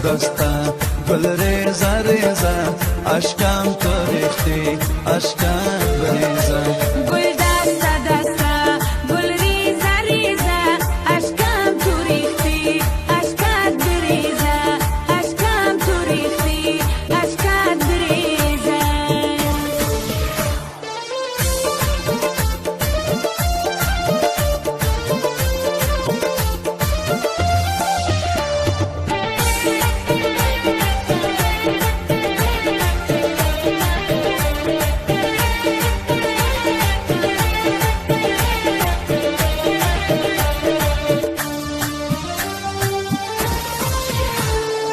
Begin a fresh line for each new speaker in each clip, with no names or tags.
دسته گل ریزه ریزه اشکم تو ریختی اشکم بریزه
گل دسته دسته گل ریزه ریزه اشکم تو ریختی اشکت بریزه اشکم تو ریختی اشکت بریزه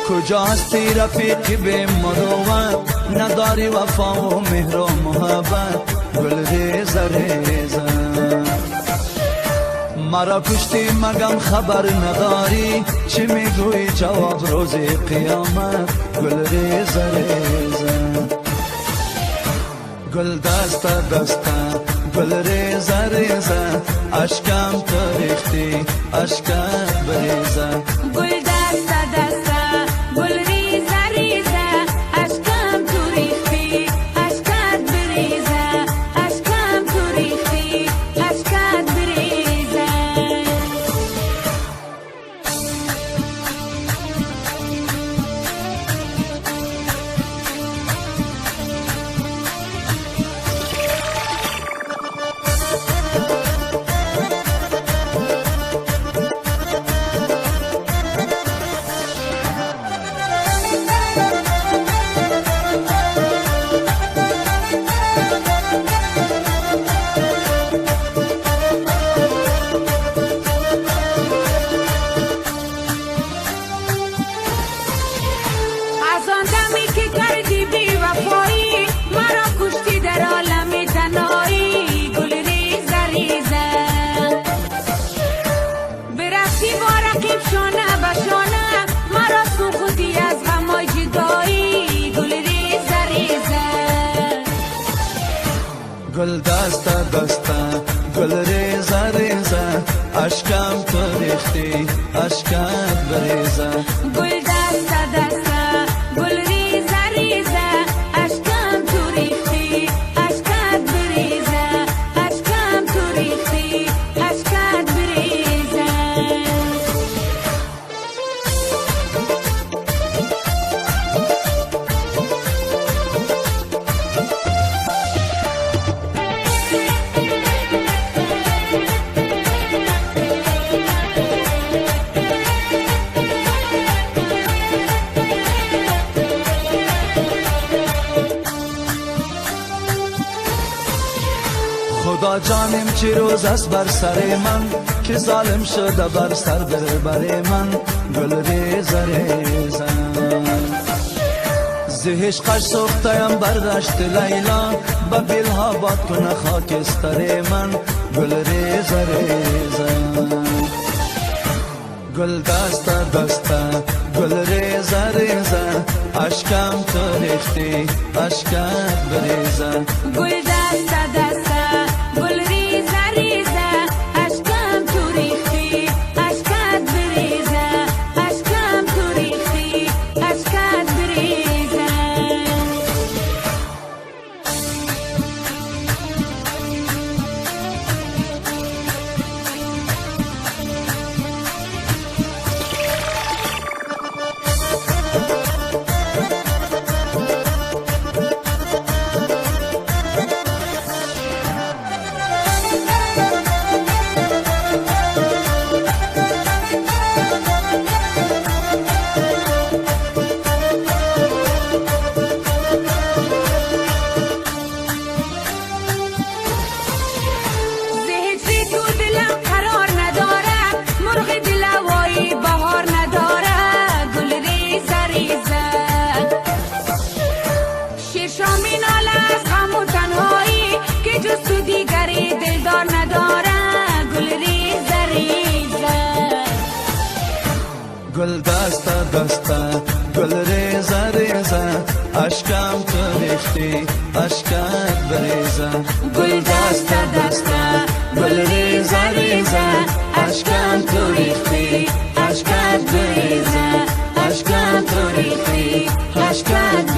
کجا هستی رفیقی به مروت نداری وفا و مهر و محبت گل ریزه ریزه مرا کشتی مگم خبر نداری چی میگوی جواب روز قیامت گل ریزه ریزه گل دسته دسته گل ریزه ریزه اشکم تو ریختی اشکم بریزه
گل دسته دسته گل ریزه ریزه اشکم تو ریختی اشکت بریزه اشکم تو ریختی اشکت بریزه از آن دمی که کردی بی وفایی مرا کشتی در عالم تنهایی گل ریزه ریزه برفتی با رقیب شانه به شانه مرا سوختی از غمای جدایی گل ریزه ریزه
گل دسته دسته گل ریزه ریزه اشکم تو ریختی اشکم بریزه
گل دسته دسته گل ریزه ریزه اشکم تو ریختی اشکت بریزه اشکم تو ریختی اشکت بریزه
خدا جانم چی روز است بر سر من که ظالم شده بر سر بر من گل ریزه ریزه زهشقش سختیم برداشت لیلا با بیلها باد کنه خاکستر من گل ریزه ریزه گل دسته دسته گل ریزه ریزه اشکم تو ریختی اشکم بریزه
گل دسته دسته گل ریزه ریزه اشکم تو ریختی اشکت بریزه اشکم تو ریختی اشکت بریزه
گل دسته دسته گل ریزه ریزه اشکم تو ریختی اشکت بریزه
گل دسته دسته گل ریزه ریزه اشکم تو ریختی اشکت بریزه اشکم عشقت